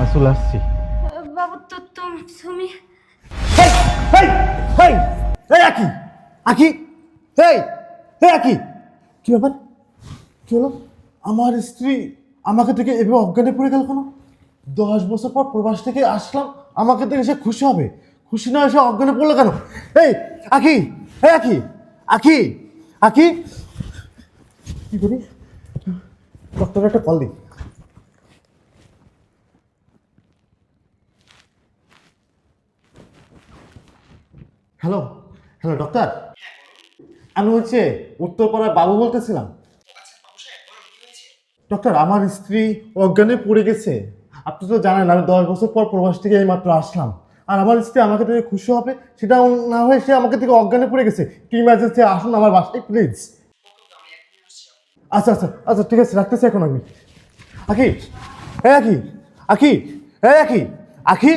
আসলে আসছি। বাবু তুমি হেই হেই হেই এই আকি আকি হেই হেই আকি কি ব্যাপার? কি হলো? আমার স্ত্রী আমাকে থেকে এভাবে অজ্ঞানে পড়ে গেল কেন? 10 বছর পর প্রবাস থেকে আসলাম, আমাকে থেকে সে খুশি হবে, খুশি না এসে অজ্ঞানে পড়লো কেন? এই আকি, এই আকি, আকি, আকি, কি করি? ডক্টর একটা কল দিই। হ্যালো, হ্যালো ডক্টর, আমি হচ্ছে উত্তরপাড়ার বাবু বলতেছিলাম। ডক্টর, আমার স্ত্রী অজ্ঞানে পড়ে গেছে। আপনি তো জানেন আমি 10 বছর পর প্রবাস থেকে এই মাত্র আসলাম, আর আমার স্ত্রী আমাকে থেকে খুশি হবে সেটাও না হয়ে সে আমাকে থেকে অজ্ঞানে পড়ে গেছে। কি ইমার্জেন্সি, আসুন আমার বাসায় প্লিজ। আচ্ছা আচ্ছা আচ্ছা, ঠিক আছে, রাখতেছি এখন আমি। আখি, এ আখি, আখি, এ আখি, আখি,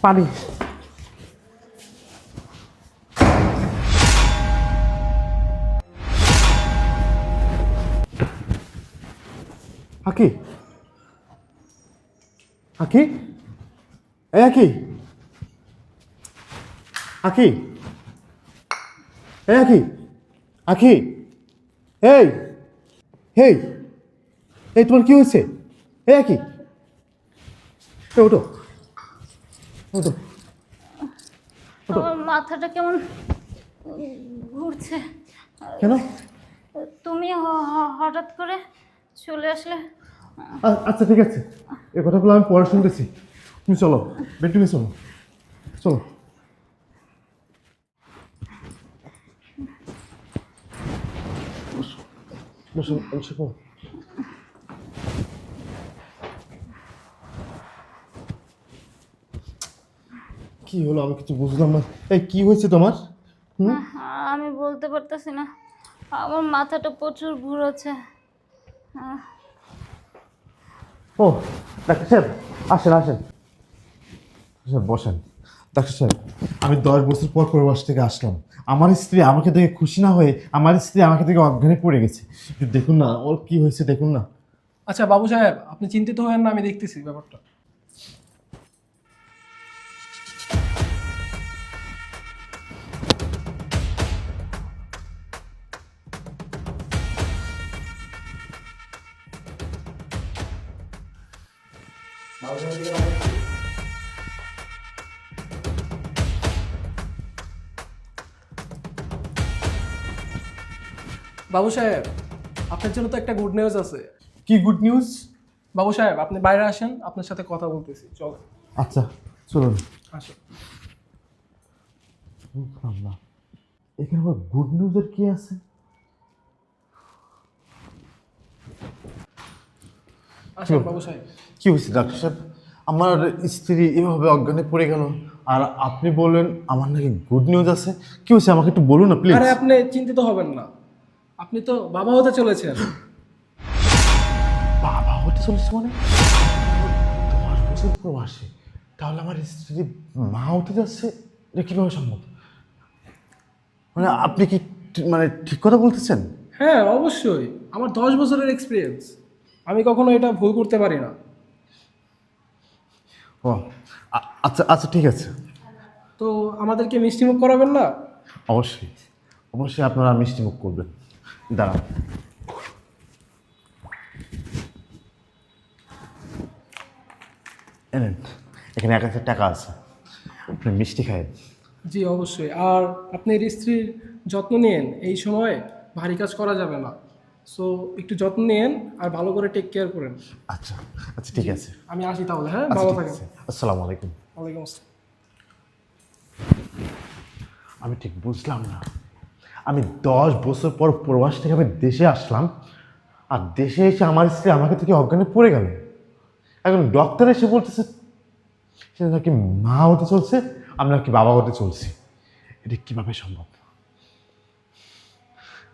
পানি। আখি, আখি, এ আখি, আখি, এ আখি, আখি, এই, হেই, এই তোমার কি হয়েছে? এ আখি, এ ওঠো, ওঠো, ওঠো। আমার মাথাটা কেমন ঘুরছে। কেন? তুমি হঠাৎ করে চলে আসলে। আচ্ছা ঠিক আছে, এই কথাগুলো আমি পরে শুনতেছি। তুমি চলো, বেডরুমে চলো, চলো। বসো, বসো, বসো। কি হলো? আমি কিছু বুঝলাম না। এই কি হয়েছে তোমার? হুম? আমি বলতে পারতেছি না, আমার মাথাটা প্রচুর ঘুরেছে। ও, ডাক্তার সাহেব, আসেন আসেন, স্যার বসেন। ডাক্তার সাহেব, আমি 10 বছর পর প্রবাস থেকে আসলাম, আমার স্ত্রী আমাকে দেখে খুশি না হয়ে আমার স্ত্রী আমাকে থেকে অজ্ঞানে পড়ে গেছে। একটু দেখুন না ওর কি হয়েছে, দেখুন না। আচ্ছা বাবু সাহেব, আপনি চিন্তিত হবেন না, আমি দেখতেছি ব্যাপারটা। বাবু সাহেব, আপনার জন্য তো একটা গুড নিউজ আছে। কি গুড নিউজ? বাবু সাহেব, আপনি বাইরে আসেন, আপনার সাথে কথা বলতেছি, চলো। আচ্ছা, চলুন। আসুন। বুঝলাম না, এখানে আবার গুড নিউজের কি আছে? আসেন বাবু সাহেব। কি হয়েছে ডাক্তার সাহেব? আমার স্ত্রী এভাবে অজ্ঞানে পড়ে গেল, আর আপনি বললেন আমার নাকি গুড নিউজ আছে। কি হয়েছে আমাকে একটু বলুন না প্লিজ। আরে আপনি চিন্তিত হবেন না, আপনি তো বাবা হতে চলেছেন। বাবা হতে চলেছে মানে? 10 বছর প্রবাসে, তাহলে আমার স্ত্রী মা হতে যাচ্ছে, এটা কীভাবে সম্ভব? মানে আপনি কি মানে ঠিক কথা বলতেছেন? হ্যাঁ অবশ্যই, আমার 10 বছরের এক্সপিরিয়েন্স, আমি কখনো এটা ভুল করতে পারি না। ও, আচ্ছা আচ্ছা, ঠিক আছে। তো আমাদেরকে মিষ্টিমুখ করাবেন না? অবশ্যই, অবশ্যই আপনারা মিষ্টি মুখ করবেন। দাঁড়ান। এনেন, এখানে 1000 টাকা আছে, আপনি মিষ্টি খায়েন। জি অবশ্যই। আর আপনার স্ত্রীর যত্ন নিয়েন, এই সময় ভারী কাজ করা যাবে না, সো একটু যত্ন নিয়েন আর ভালো করে টেক কেয়ার করেন। আচ্ছা আচ্ছা, ঠিক আছে। আমি আসি তাহলে, হ্যাঁ আচ্ছা ভালো ঠিক থাকেন। আছে, আসসালামু আলাইকুম। ওয়ালাইকুম আসসালাম। আমি ঠিক বুঝলাম না, আমি 10 বছর পর প্রবাস থেকে আমি দেশে আসলাম, আর দেশে এসে আমার স্ত্রী আমাকে থেকে অজ্ঞানে পড়ে গেল। এখন ডক্টর এসে বলতেছে সে নাকি মা হতে চলছে, আমি নাকি বাবা হতে চলছি। এটা কীভাবে সম্ভব?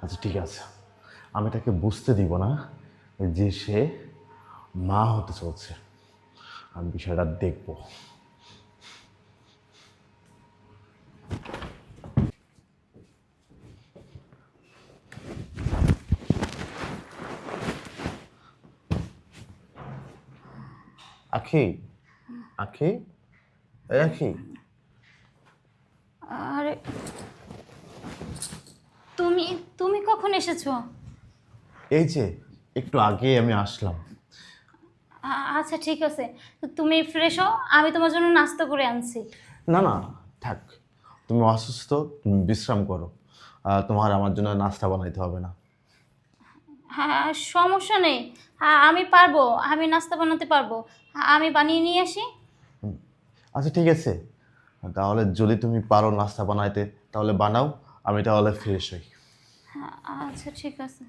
আচ্ছা ঠিক আছে, আমি তাকে বুঝতে দিব না যে সে মা হতে চলছে, আমি বিষয়টা দেখব। আখি, আখি, এই আখি, আরে তুমি তুমি কখন এসেছো? এই যে একটু আগে আমি আসলাম। আচ্ছা ঠিক আছে, তুমি ফ্রেশ হও, আমি তোমার জন্য নাস্তা করে আনছি। না না, থাক, তুমি অসুস্থ, তুমি বিশ্রাম করো। তোমার আমার জন্য নাস্তা বানাইতে হবে না। হ্যাঁ সমস্যা নেই, আমি পারবো, আমি নাস্তা বানাতে পারবো, আমি বানিয়ে নিয়ে আসি। আচ্ছা ঠিক আছে, তাহলে যদি তুমি পারো নাস্তা বানাইতে তাহলে বানাও, আমি তাহলে ফ্রেশ হই। আচ্ছা ঠিক আছে।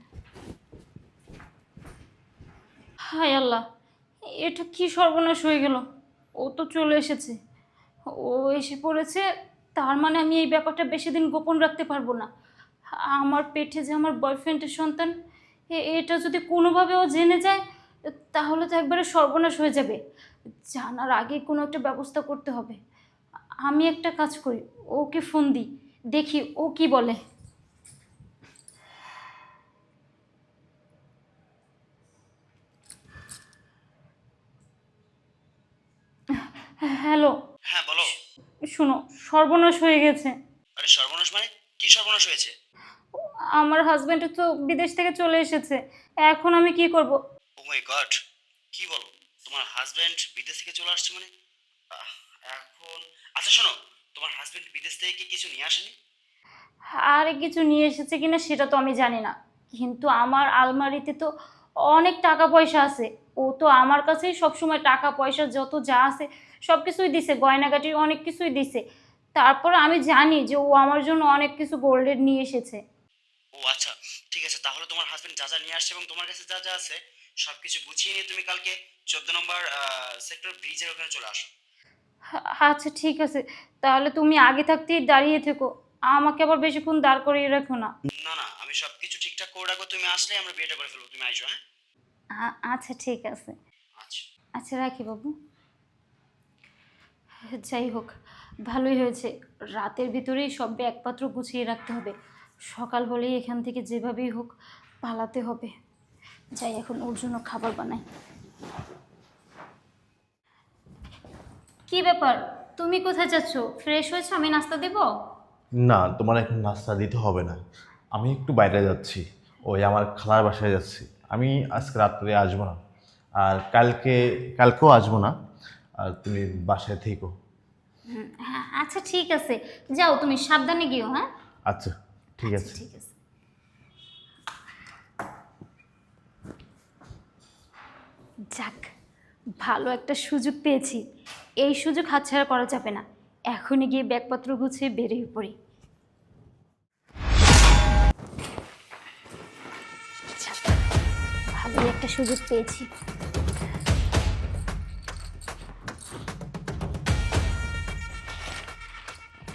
হায় আল্লাহ, এটা কি সর্বনাশ হয়ে গেল! ও তো চলে এসেছে, ও এসে পড়েছে, তার মানে আমি এই ব্যাপারটা বেশি দিন গোপন রাখতে পারবো না। আমার পেটে যে আমার বয়ফ্রেন্ডের সন্তান, এটা যদি কোনোভাবে ও জেনে যায় তাহলে তো একবারে সর্বনাশ হয়ে যাবে। জানার আগে কোনো একটা ব্যবস্থা করতে হবে। আমি একটা কাজ করি, ওকে ফোন দিই, দেখি ও কি বলে। হ্যালো। হ্যাঁ বলো। শোনো, সর্বনাশ হয়ে গেছে। আরে সর্বনাশ মানে কি সর্বনাশ হয়েছে? আমার হাজব্যান্ড তো বিদেশ থেকে চলে এসেছে, এখন আমি কি করব? ও মাই গড, কি বলো, তোমার হাজবেন্ড বিদেশ থেকে চলে আসছে মানে? আহ, এখন আচ্ছা শোনো, তোমার হাজবেন্ড বিদেশ থেকে কি কিছু নিয়ে আসেনি? আর কিছু নিয়ে এসেছে কিনা সেটা তো আমি জানি না, কিন্তু আমার আলমারিতে তো অনেক টাকা পয়সা আছে। ও তো আমার কাছেই সবসময় টাকা পয়সা যত যা আছে সব কিছুই দিছে, গয়নাগাটি অনেক কিছুই দিছে। তারপর আমি জানি যে ও আমার জন্য অনেক কিছু গোল্ডের নিয়ে এসেছে। ও আচ্ছা, ঠিক আছে, তাহলে তোমার হাজবেন্ড যা যা নিয়ে আসছে এবং তোমার কাছে যা যা আছে সবকিছু গুছিয়ে নিয়ে তুমি কালকে 14 নম্বর সেক্টর ব্রিজের ওখানে চলে আসো। আচ্ছা ঠিক আছে, তাহলে তুমি আগে থাকতেই দাঁড়িয়ে থেকো, আমাকে আবার বেশিক্ষণ দাঁড় করিয়ে রাখো না। না না, আমি সবকিছু ঠিকঠাক করে রাখবো, তুমি আসলে আমরা বিয়েটা করে ফেলবো, তুমি আইসো, হ্যাঁ? আচ্ছা ঠিক আছে। আচ্ছা। আচ্ছা রাখি বাবু। যাই হোক, ভালোই হয়েছে, রাতের ভিতরেই সব ব্যাগপত্র গুছিয়ে রাখতে হবে। সকাল হলেই এখান থেকে যেভাবেই হোক পালাতে হবে। যাই এখন ওর জন্য খাবার বানাই। কি ব্যাপার, তুমি কোথায় যাচ্ছ? ফ্রেশ হয়েছো, আমি নাস্তা দেব? না, তোমার এখন নাস্তা দিতে হবে না, আমি একটু বাইরে যাচ্ছি, ওই আমার খালার বাসায় যাচ্ছি। আমি আজকে রাত্রে আসবো না, আর কালকেও আসবো না, আর তুমি বাসায় থেকো। হ্যাঁ আচ্ছা ঠিক আছে, যাও তুমি সাবধানে গিও। হ্যাঁ আচ্ছা ঠিক আছে। ঠিক আছে। যাক, ভালো একটা সুযোগ পেয়েছি, এই সুযোগ হাতছাড়া করা যাবে না। এখনই গিয়ে ব্যাগপত্র গুছিয়ে বেরিয়ে পড়ি। যাক, ভালোই একটা সুযোগ পেয়েছি।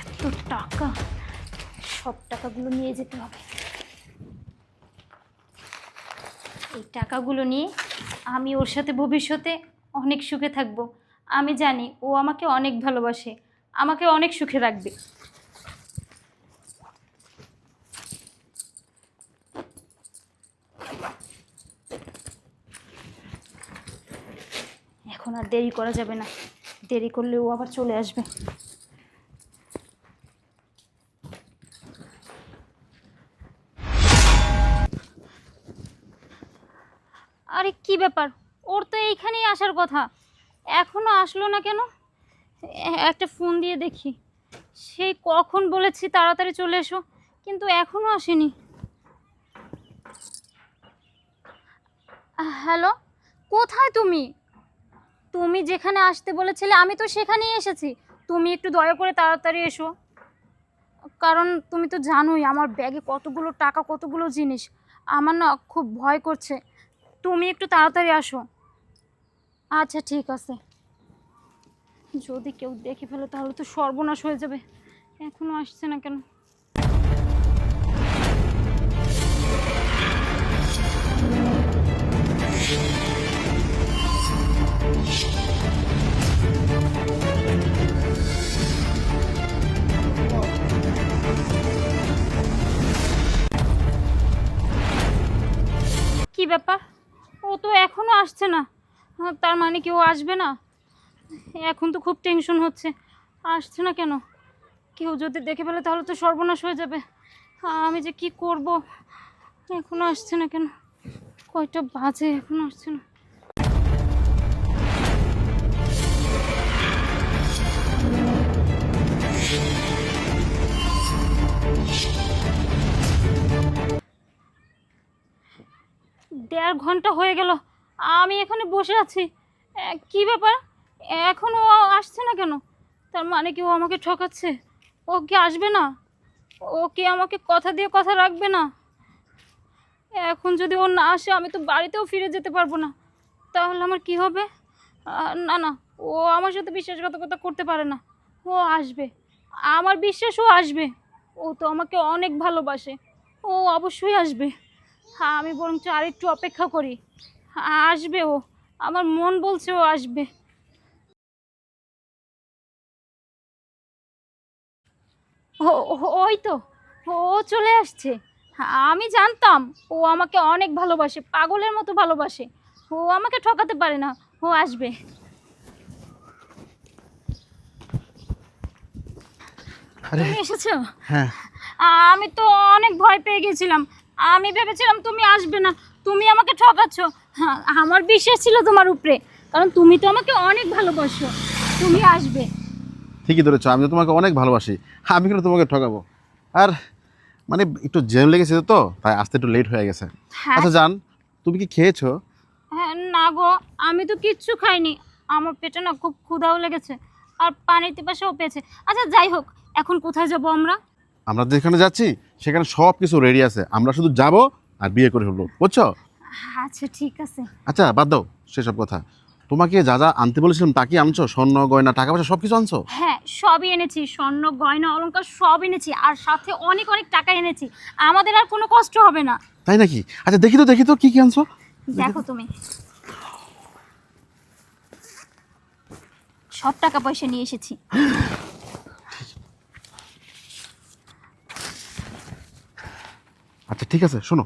এত টাকা, সব টাকাগুলো নিয়ে যেতে হবে। এই টাকাগুলো নিয়ে আমি ওর সাথে ভবিষ্যতে অনেক সুখে থাকবো। আমি জানি ও আমাকে অনেক ভালোবাসে, আমাকে অনেক সুখে রাখবে। এখন আর দেরি করা যাবে না, দেরি করলে ও আবার চলে আসবে। আরে কি ব্যাপার, ওর তো এইখানেই আসার কথা, এখনো আসলো না কেন? একটা ফোন দিয়ে দেখি। সেই কখন বলেছি তাড়াতাড়ি চলে এসো, কিন্তু এখনো আসেনি। হ্যালো, কোথায় তুমি? তুমি যেখানে আসতে বলেছিলে আমি তো সেখানেই এসেছি, তুমি একটু দয়া করে তাড়াতাড়ি এসো, কারণ তুমি তো জানোই আমার ব্যাগে কতগুলো টাকা, কতগুলো জিনিস, আমার না খুব ভয় করছে। তুমি একটু তাড়াতাড়ি আসো। আচ্ছা ঠিক আছে। যদি কেউ দেখে ফেলে তাহলে তো সর্বনাশ হয়ে যাবে। এখনো আসছে না কেন? কি ব্যাপার, ও তো এখনো আসছে না। তার মানে কি ও আসবে না? এখন তো খুব টেনশন হচ্ছে, আসছে না কেন? কেউ যদি দেখে ফেলে তাহলে তো সর্বনাশ হয়ে যাবে। আমি যে কি করব, এখনো আসছে না কেন? কয়টা বাজে, এখনো আসছে না। দেড় ঘন্টা হয়ে গেল, আমি এখানে বসে আছি। কি ব্যাপার, এখনো ও আসছে না কেন? তার মানে কি ও আমাকে ঠকাচ্ছে? ও কি আসবে না? ও কি আমাকে কথা দিয়ে কথা রাখবে না? এখন যদি ও না আসে আমি তো বাড়িতেও ফিরে যেতে পারবো না। তাহলে আমার কি হবে? না না, ও আমার সাথে বিশ্বাসঘাতকতা করতে পারে না। ও আসবে, আমার বিশ্বাস ও আসবে। ও তো আমাকে অনেক ভালোবাসে, ও অবশ্যই আসবে। আমি বরঞ্চ আরেকটু অপেক্ষা করি। আসবে ও, আমার মন বলছে ও আসবে। ওই তো, ও চলে আসছে। আমি জানতাম ও আমাকে অনেক ভালোবাসে, পাগলের মতো ভালোবাসে। ও আমাকে ঠকাতে পারে না, ও আসবে। আরে তুমি এসেছো? হ্যাঁ, আমি তো অনেক ভয় পেয়ে গেছিলাম। আমি ভেবেছিলাম তুমি আসবে না, তুমি আমাকে ঠকাচ্ছ। হ্যাঁ, আমার বিশ্বাস ছিল তোমার উপরে, কারণ তুমি তো আমাকে অনেক ভালোবাসো। তুমি আসবে। ঠিকই ধরেছো, আমি তো তোমাকে অনেক ভালোবাসি। আমি কিন্তু তোমাকে ঠকাবো? আর মানে একটু জ্যাম লেগেছে তো, তাই আসতে একটু লেট হয়ে গেছে। হ্যাঁ। আচ্ছা জান, তুমি কি খেয়েছো? হ্যাঁ না গো, আমি তো কিচ্ছু খাইনি। আমার পেটে না খুব ক্ষুধাও লেগেছে, আর পানির পিপাসাও পেয়েছে। আচ্ছা যাই হোক, এখন কোথায় যাব আমরা? আমরা যেখানে যাচ্ছি সেখানে সব কিছু রেডি আছে, আমরা শুধু যাব আর বিয়ে করে ফেলবো, বুঝছো? আচ্ছা ঠিক আছে। আচ্ছা বাদ দাও সেসব কথা। তোমাকে যা যা আনতে বলেছিলাম তা কি আনছো? স্বর্ণ গয়না টাকা পয়সা সব কিছু আনছো? হ্যাঁ সবই এনেছি, স্বর্ণ গয়না অলংকার সব এনেছি, আর সাথে অনেক অনেক টাকা এনেছি। আমাদের আর কোনো কষ্ট হবে না। তাই নাকি? আচ্ছা দেখি তো কি কি আনছো। দেখো তুমি, সব টাকা পয়সা নিয়ে এসেছি। আচ্ছা ঠিক আছে, শোনো,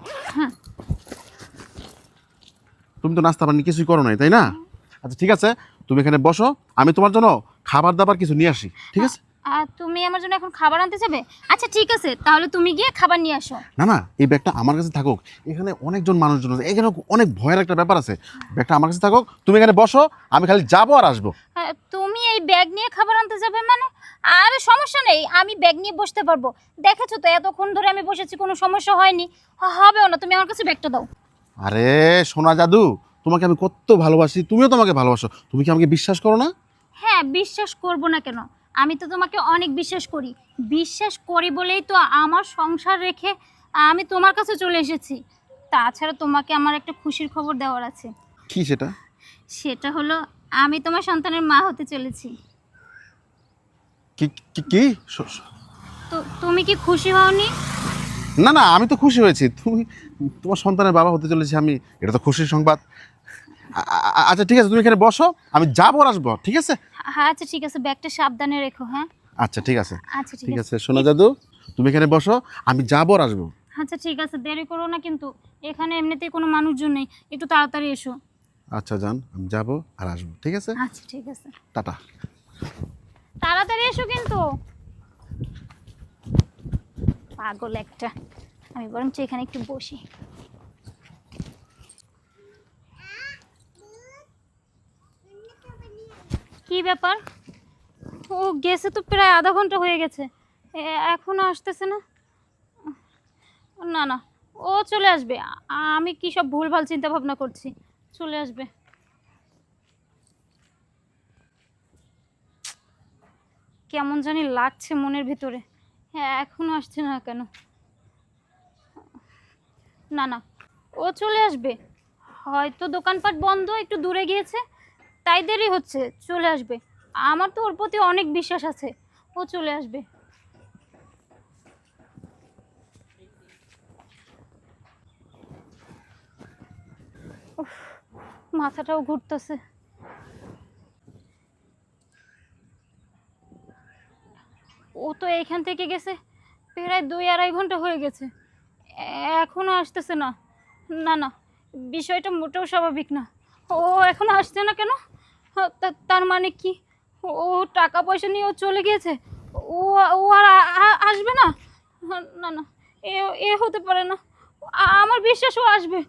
তুমি তো নাস্তা পানি কিছুই করো নাই তাই না? আচ্ছা ঠিক আছে, তুমি এখানে বসো, আমি তোমার জন্য খাবার দাবার কিছু নিয়ে আসি, ঠিক আছে? আর তুমি আমার জন্য এখন খাবার আনতে যাবে? আচ্ছা ঠিক আছে, তাহলে তুমি গিয়ে খাবার নিয়ে আসো। না না, এই ব্যাগটা আমার কাছে থাকুক। এখানে অনেকজন মানুষজন আছে, এখানে অনেক ভয়ের একটা ব্যাপার আছে। ব্যাগটা আমার কাছে থাকুক, তুমি এখানে বসো, আমি খালি যাবো আর আসবো। তুমি এই ব্যাগ নিয়ে খাবার আনতে যাবে মানে? আরে সমস্যা নেই, আমি ব্যাগ নিয়ে বসতে পারবো। দেখেছো তো এতক্ষণ ধরে আমি বসেছি, কোনো সমস্যা হয়নি। হবেও না, তুমি আমার কাছে ব্যাগটা দাও। আরে সোনা জাদু, তোমাকে আমি কত ভালোবাসি, তুমিও তোমাকে ভালোবাসো, তুমি কি আমাকে বিশ্বাস করো না? হ্যাঁ বিশ্বাস করব না কেন? আমি তো তোমাকে অনেক বিশ্বাস করি। বিশ্বাস করি বলেই তো আমার সংসার রেখে আমি তোমার কাছে চলে এসেছি। তাছাড়া তোমাকে আমার একটা খুশির খবর দেওয়ার আছে। কি সেটা? সেটা হলো, আমি তোমার সন্তানের মা হতে চলেছি। কি কি কি তো তুমি কি খুশি হওনি? না না, আমি তো খুশি হয়েছি। তুমি তোমার সন্তানের বাবা হতে চলেছি আমি, এটা তো খুশির সংবাদ। আচ্ছা ঠিক আছে, তুমি এখানে বসো, আমি যাবো আর আসবো, ঠিক আছে? হ্যাঁ আচ্ছা ঠিক আছে, ব্যাগটা সাবধানে রেখো। হ্যাঁ আচ্ছা ঠিক আছে। আচ্ছা ঠিক আছে সোনা জাদু, তুমি এখানে বসো, আমি যাবো আর আসবো। আচ্ছা ঠিক আছে, দেরি করো না কিন্তু। এখানে এমনিতেই কোনো মানুষজন নেই, একটু তাড়াতাড়ি এসো। আচ্ছা জান, আমি যাবো আর আসবো, ঠিক আছে? আচ্ছা ঠিক আছে, টাটা। তাড়াতাড়ি এসো কিন্তু। পাগল একটা, আমি বরঞ্চ এখানে একটু বসি। কি ব্যাপার, ও গেছে তো প্রায় আধা ঘন্টা হয়ে গেছে, এখনো আসতেছে না। না না, ও চলে আসবে। আমি কি সব ভুলভাল চিন্তা ভাবনা করছি? চলে আসবে। কেমন জানি লাগছে মনের ভিতরে, হ্যাঁ এখনো আসছে না কেন? না না, ও চলে আসবে। হয়তো দোকানপাট বন্ধ, একটু দূরে গিয়েছে, তাই দেরি হচ্ছে। চলে আসবে, আমার তো ওর প্রতি অনেক বিশ্বাস আছে, ও চলে আসবে। উফ, মাথাটাও ঘুরতেছে। ও তো এইখান থেকে গেছে প্রায় 2-2.5 ঘন্টা হয়ে গেছে, এখনো আসতেছে না। না না, বিষয়টা মোটেও স্বাভাবিক না। ও এখন আসছে না কেন? তার মানে কি ও টাকা পয়সা নিয়ে ও চলে গিয়েছে? ও ও আর আসবে না? না না, এ এ হতে পারে না। আমার বিশ্বাস ও আসবে।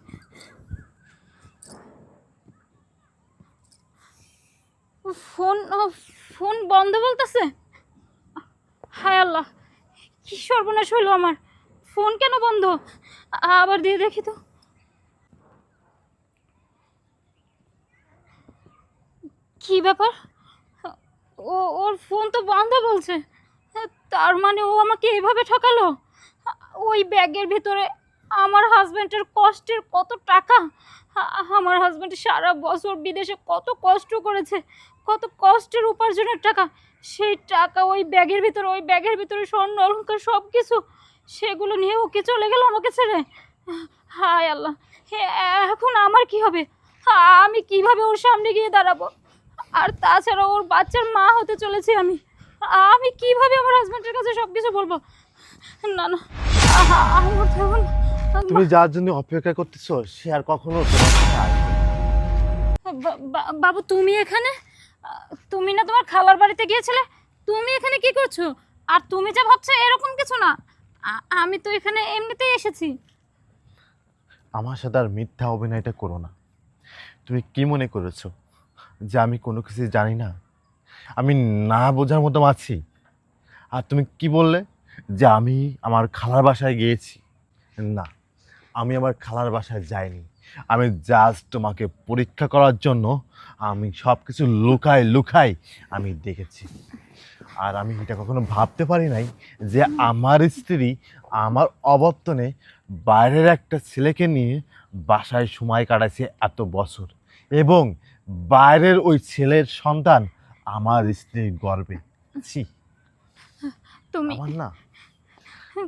ফোন ফোন বন্ধ বলতেছে। হায় আল্লাহ, কি সর্বনাশ হলো আমার! ফোন কেন বন্ধ? আবার দিয়ে দেখি তো। কি ব্যাপার? ওর ফোন তো বন্ধ বলছে। তার মানে ও আমাকে এভাবে ঠকালো। ওই ব্যাগের ভিতরে আমার হাজবেন্ডের কষ্টের কত টাকা। আমার হাজবেন্ড সারা বছর বিদেশে কত কষ্ট করেছে, কত কষ্টের উপার্জনের টাকা, সেই টাকা ওই ব্যাগের ভিতরে, ওই ব্যাগের ভিতরে স্বর্ণ অলংকার সব কিছু, সেগুলো নিয়ে ওকে চলে গেল আমাকে ছেড়ে। হায় আল্লাহ, এখন আমার কি হবে? আমি কিভাবে ওর সামনে গিয়ে দাঁড়াবো? আর তাছাড়া ওর বাচ্চার মা হতে চলেছি আমি। আমি কিভাবে আমার হাজবেন্ডের কাছে সব কিছু বলবো? না না, আমি ওর তখন তুমি যার জন্য অপেক্ষা করতেছো সে আর কখনো তোমার কাছে আসবে না। বাবু, তুমি এখানে? তুমি না তোমার খালার বাড়িতে গিয়েছিলে? তুমি এখানে কি করছো? আর তুমি যা ভাবছো এরকম কিছু না। আমি তো এখানে এমনিতেই এসেছি। আমার সাথে আর মিথ্যা অভিনয়টা করো না। তুমি কি মনে করেছো যে আমি কোনো কিছু জানি না? আমি না বোঝার মতো আছি। আর তুমি কি বললে যে আমি আমার খালার বাসায় গিয়েছি? না, আমি আমার খালার বাসায় যাইনি। আমি জাস্ট তোমাকে পরীক্ষা করার জন্য আমি সব কিছু লুকাই লুকাই আমি দেখেছি। আর আমি এটা কখনো ভাবতে পারি নাই যে আমার স্ত্রী আমার অবর্তনে বাইরের একটা ছেলেকে নিয়ে বাসায় সময় কাটাচ্ছে এত বছর, এবং বাইরের ওই ছেলের সন্তান আমার স্ত্রীর গর্বে। ছি, তুমি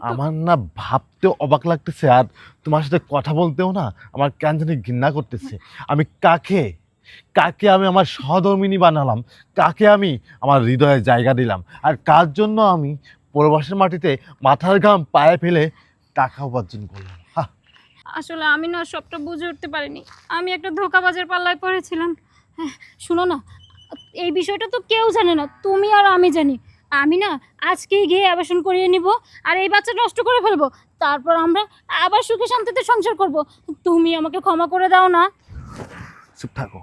আমার না ভাবতেও অবাক লাগতেছে, আর তোমার সাথে কথা বলতেও না আমার কেন জানি ঘৃণা করতেছে। আমি কাকে কাকে আমি আমার সহধর্মিণী বানালাম, কাকে আমি আমার হৃদয়ে জায়গা দিলাম, আর কার জন্য আমি প্রবাসের মাটিতে মাথার ঘাম পায়ে ফেলে টাকা উপার্জন করলাম? আসলে আমি না সবটা বুঝে উঠতে পারিনি। আমি একটা ধোঁকাবাজের পাল্লায় পড়েছিলাম। শুনো না, এই বিষয়টা তো কেউ জানে না, তুমি আর আমি জানি। আমি না আজকেই গিয়ে আবাসন করিয়ে নিব, আর এই বাচ্চা নষ্ট করে ফেলবো। তারপর আমরা আবার সুখে শান্তিতে সংসার করব। তুমি আমাকে ক্ষমা করে দাও না। চুপ থাকো।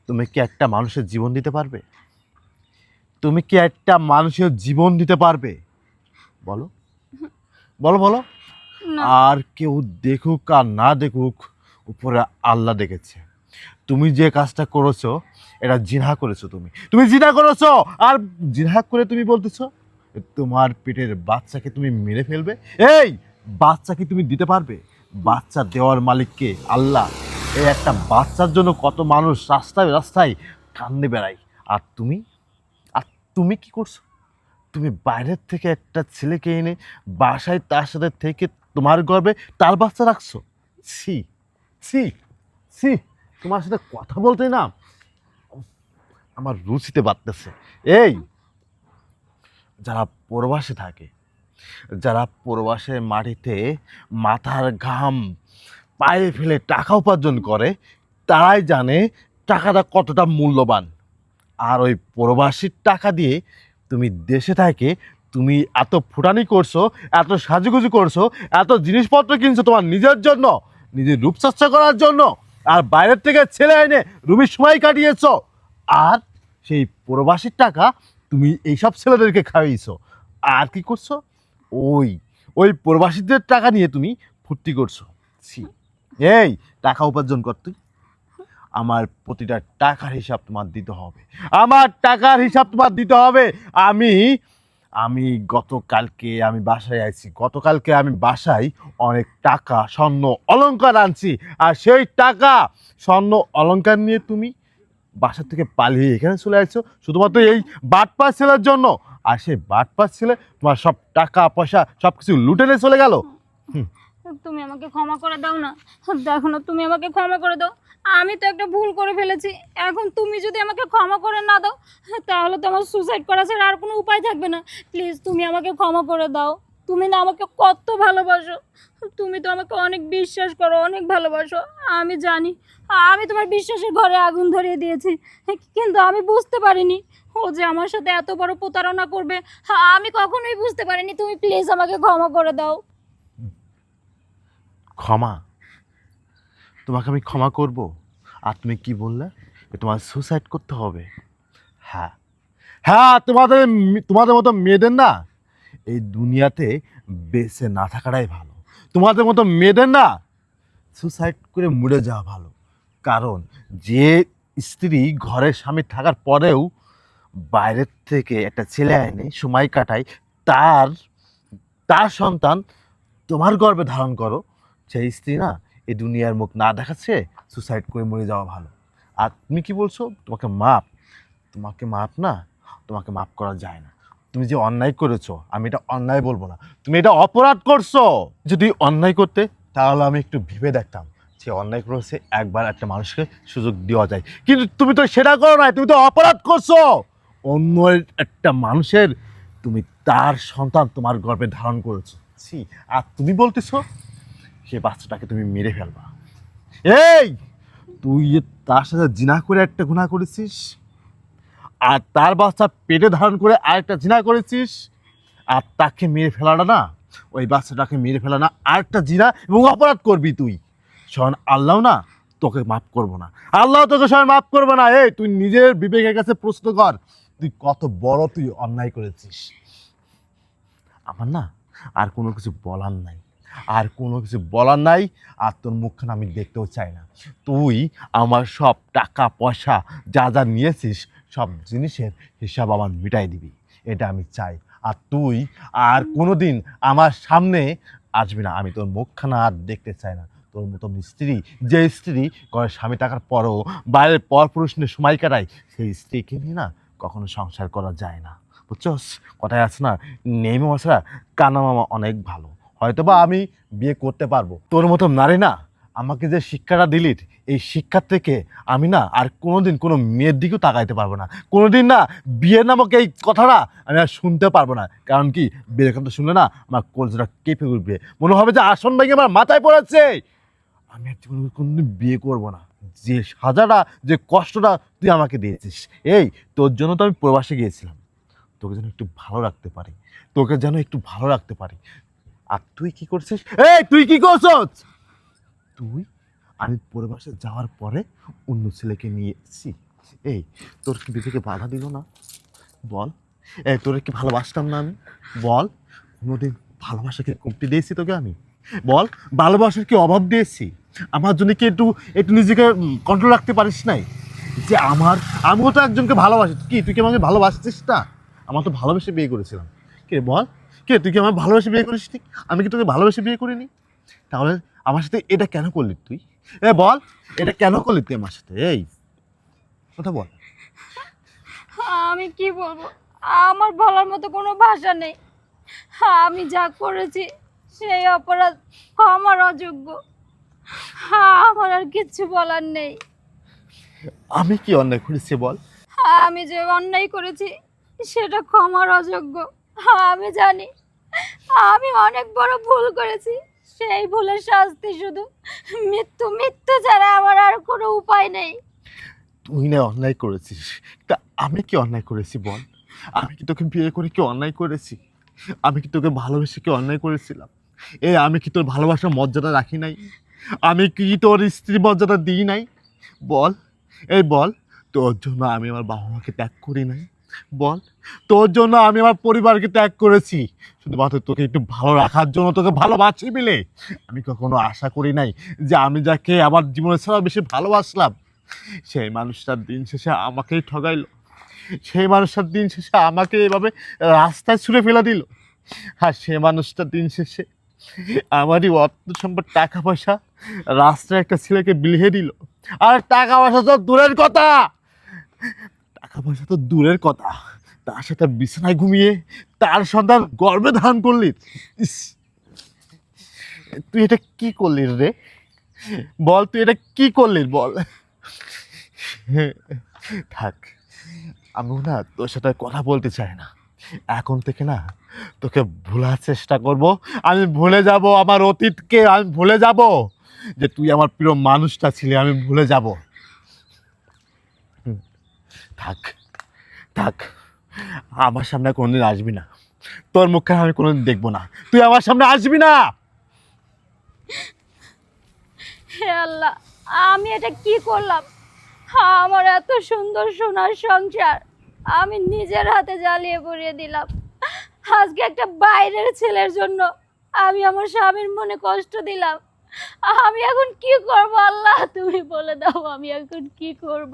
তুমি কি একটা মানুষের জীবন দিতে পারবে? তুমি কি একটা মানুষের জীবন দিতে পারবে? বলো বলো বলো। না, আর কেউ দেখুক আর না দেখুক, উপরে আল্লাহ দেখেছে। তুমি যে কাজটা করেছো এটা জিনা করেছো। তুমি জিনা করেছো, আর জিনা করে তুমি বলতেছো তোমার পেটের বাচ্চাকে তুমি মেরে ফেলবে। এই বাচ্চা কি তুমি দিতে পারবে? বাচ্চা দেওয়ার মালিককে আল্লাহ। এই একটা বাচ্চার জন্য কত মানুষ রাস্তায় রাস্তায় কান্দে বেড়ায়, আর তুমি কি করছো? তুমি বাইরের থেকে একটা ছেলেকে এনে বাসায় তার সাথে থেকে তোমার গর্বে তার বাচ্চা রাখছো। ছি ছি ছি, তোমার সাথে কথা বলতে না আমার রুচিতে বাড়তেছে। এই যারা প্রবাসে থাকে, যারা প্রবাসের মাটিতে মাথার ঘাম পায়ে ফেলে টাকা উপার্জন করে, তারাই জানে টাকাটা কতটা মূল্যবান। আর ওই প্রবাসীর টাকা দিয়ে তুমি দেশে থাকে তুমি এত ফুটানি করছো, এত সাজুগুজু করছো, এত জিনিসপত্র কিনছো তোমার নিজের জন্য, নিজের রূপচর্চা করার জন্য, আর বাইরের থেকে ছেলে এনে রুমির সময় কাটিয়েছো। আর সেই প্রবাসীর টাকা তুমি এইসব ছেলেদেরকে খাইয়েছো। আর কি করছো? ওই ওই প্রবাসীদের টাকা নিয়ে তুমি ফুর্তি করছো। ছি, এই টাকা উপার্জন কর তুই। আমার প্রতিটা টাকার হিসাব তোমার দিতে হবে। আমার টাকার হিসাব তোমার দিতে হবে। আমি আমি গতকালকে আমি বাসায় আইছি, গতকালকে আমি বাসায় অনেক টাকা স্বর্ণ অলংকার আনছি, আর সেই টাকা স্বর্ণ অলংকার নিয়ে তুমি বাসা থেকে পালিয়ে এখানে চলে আসছো শুধুমাত্র এই বাটপাস ছেলের জন্য। আর সেই বাটপাস ছেলে তোমার সব টাকা পয়সা সব কিছু লুটে নিয়ে চলে গেল। তুমি আমাকে ক্ষমা করে দাও না। দেখো না, তুমি আমাকে ক্ষমা করে দাও। আমি তো একটা ভুল করে ফেলেছি। এখন তুমি যদি আমাকে ক্ষমা করে না দাও, তাহলে তো আমার সুসাইড করা ছাড়া আর কোনো উপায় থাকবে না। প্লিজ তুমি আমাকে ক্ষমা করে দাও। তুমি না আমাকে কত ভালোবাসো, তুমি তো আমাকে অনেক বিশ্বাস করো, অনেক ভালোবাসো। আমি জানি আমি তোমার বিশ্বাসের ঘরে আগুন ধরিয়ে দিয়েছি, কিন্তু আমি বুঝতে পারিনি ও যে আমার সাথে এত বড় প্রতারণা করবে। আমি কখনোই বুঝতে পারিনি। তুমি প্লিজ আমাকে ক্ষমা করে দাও। ক্ষমা? তোমাকে আমি ক্ষমা করব? আর তুমি কি বললে যে তোমার সুসাইড করতে হবে? হ্যাঁ হ্যাঁ, তোমাদের মতো মেয়েদের না এই দুনিয়াতে বেঁচে না থাকাটাই ভালো। তোমাদের মতো মেয়েদের না সুসাইড করে মরে যাওয়া ভালো। কারণ যে স্ত্রী ঘরের স্বামী থাকার পরেও বাইরের থেকে একটা ছেলে এনে সময় কাটায়, তার তার সন্তান তোমার গর্ভে ধারণ করো, সেই স্ত্রী না এই দুনিয়ার মুখ না দেখাচ্ছে সুসাইড করে মরে যাওয়া ভালো। আর তুমি কি বলছো তোমাকে মাপ? তোমাকে মাপ না, তোমাকে মাপ করা যায় না। তুমি যে অন্যায় করেছো, আমি এটা অন্যায় বলবো না, তুমি এটা অপরাধ করছো। যদি অন্যায় করতে তাহলে আমি একটু ভেবে দেখতাম যে অন্যায় করেছে, একবার একটা মানুষকে সুযোগ দেওয়া যায়, কিন্তু তুমি তো সেটা করো না, তুমি তো অপরাধ করছো। অন্য একটা মানুষের তুমি তার সন্তান তোমার গর্ভে ধারণ করেছো, ছি। আর তুমি বলতেছো সে বাচ্চাটাকে তুমি মেরে ফেলবা। এই, তুই যে তার সাথে জিনা করে একটা গুনাহ করেছিস, আর তার বাচ্চা পেটে ধারণ করে আরেকটা জিনা করেছিস, আর তাকে মেরে ফেলাটা না, ওই বাচ্চাটাকে মেরে ফেলা না, আরেকটা জিনা এবং অপরাধ করবি তুই। শোন, আল্লাহ না তোকে মাফ করবো না, আল্লাহ তোকে স্বয়ং মাফ করবে না। এই, তুই নিজের বিবেকের কাছে প্রশ্ন কর, তুই কত বড় তুই অন্যায় করেছিস। আমার না আর কোনো কিছু বলার নাই, আর কোনো কিছু বলার নাই। আর তোর মুখখানা আমি দেখতেও চাই না। তুই আমার সব টাকা পয়সা যা যা নিয়েছিস সব জিনিসের হিসাব আমার মিটাই দিবি, এটা আমি চাই। আর তুই আর কোনো দিন আমার সামনে আসবি না, আমি তোর মুখখানা আর দেখতে চাই না। তোর মতন স্ত্রী, যে স্ত্রী ঘরের স্বামী টাকার পরও বাইরের পরপুরুষ নিয়ে সময় কাটায়, সেই স্ত্রীকে নিয়ে না কখনো সংসার করা যায় না, বুঝছস? কথায় আছে না, নেমে মশলা কানা মামা অনেক ভালো। হয়তো বা আমি বিয়ে করতে পারবো, তোর মতো নারী না আমাকে যে শিক্ষাটা দিলি, এই শিক্ষার থেকে আমি না আর কোনোদিন কোনো মেয়ের দিকেও তাকাইতে পারবো না। কোনোদিন না বিয়ে নামক এই কথাটা আমি আর শুনতে পারবো না। কারণ কি, বিয়ের কথা শুনলে না আমার কলজটা কেঁপে উঠবে, মনে হবে যে আসন ভেঙে আমার মাথায় পড়েছে। আমি আর জীবনে কোনোদিন বিয়ে করবো না। যে সাজাটা, যে কষ্টটা তুই আমাকে দিয়েছিস, এই তোর জন্য তো আমি প্রবাসে গিয়েছিলাম, তোকে যেন একটু ভালো রাখতে পারি, তোকে যেন একটু ভালো রাখতে পারি। আর তুই কি করছিস? এই, তুই কি করছিস? তুই, আমি পরিবারে যাওয়ার পরে অন্য ছেলেকে নিয়ে এসেছি। এই, তোর কি বিবেকে বাধা দিল না? বল। এই, তোর কি ভালোবাসতাম না আমি? বল। কোনোদিন ভালোবাসাকে কমতি দিয়েছি তোকে আমি? বল, ভালোবাসার কি অভাব দিয়েছি? আমার জন্য কি একটু একটু নিজেকে কন্ট্রোল রাখতে পারিস নাই? যে আমিও তো একজনকে ভালোবাসি। কি তুই কি আমাকে ভালোবাসছিস না? আমার তো ভালোবেসে বিয়ে করেছিলাম। কে বল, কে তুই কি আমার ভালোবেসে বিয়ে করিস নি? আমি কি তোকে ভালোবেসে বিয়ে করিনি? তাহলে আমার সাথে এটা কেন করলি তুই? এ বল, এটা কেন করলি তুই আমার সাথে? এই কথা বল। আমি কি বলবো, আমার বলার মতো কোনো ভাষা নেই। আমি যা করেছি সেই অপরাধ আমার অযোগ্য। আমার আর কিচ্ছু বলার নেই। আমি কি অন্যায় করেছি বল? আমি যে অন্যায় করেছি সেটা ক্ষমার অযোগ্য। আমি জানি আমি অনেক বড় ভুল করেছি। সেই ভুলের শাস্তি শুধু মৃত্যু, মৃত্যু ছাড়া আমার আর কোনো উপায় নেই। তুই না অন্যায় করেছিস, তা আমি কি অন্যায় করেছি বল? আমি কি তোকে বিয়ে করে কি অন্যায় করেছি? আমি কি তোকে ভালোবেসে কি অন্যায় করেছিলাম? আমি কি তোর ভালোবাসার মর্যাদা রাখি নাই? আমি কি তোর স্ত্রী মর্যাদা দিই নাই? বল, এই বল। তোর জন্য আমি আমার বাবা মাকে ত্যাগ করি নাই? বল, তোর জন্য আমি আমার পরিবারকে ত্যাগ করেছি শুধুমাত্র তোকে একটু ভালো রাখার জন্য, তোকে ভালোবাসি বলে। আমি কখনো আশা করি নাই যে আমি যাকে আমার জীবনের ছাড়া বেশি ভালোবাসলাম, সেই মানুষটার দিন শেষে আমাকেই ঠগাইলো। সেই মানুষটার দিন শেষে আমাকে এভাবে রাস্তায় ছুঁড়ে ফেলে দিল। আর সে মানুষটার দিন শেষে আমারই অর্থ সম্পদ, টাকা পয়সা রাস্তায় একটা ছেলেকে বিলিয়ে দিল। আর টাকা পয়সা তো দূরের কথা, টাকা পয়সা তো দূরের কথা, তার সাথে বিছানায় ঘুমিয়ে তার সন্তান গর্ভে ধারণ করলি। ইস, তুই এটা কি করলি রে? বল, তুই এটা কি করলি বল? থাক, আমিও না তোর সাথে কথা বলতে চাই না। এখন থেকে না তোকে ভোলার চেষ্টা করব, আমি ভুলে যাব আমার অতীতকে, আমি ভুলে যাব যে তুই আমার প্রিয় মানুষটা ছিলি, আমি ভুলে যাব। থাক থাক, আমার সামনে কোনোদিন আসবি না, তোর মুখে আমি কোনোদিন দেখবো না, তুই আমার সামনে আসবি না। হে আল্লাহ, আমি এটা কি করলাম? আমার এত সুন্দর সোনার সংসার আমি নিজের হাতে জ্বালিয়ে পুড়িয়ে দিলাম। আজকে একটা বাইরের ছেলের জন্য আমি আমার স্বামীর মনে কষ্ট দিলাম। আমি এখন কি করব আল্লাহ, তুমি বলে দাও আমি এখন কি করব?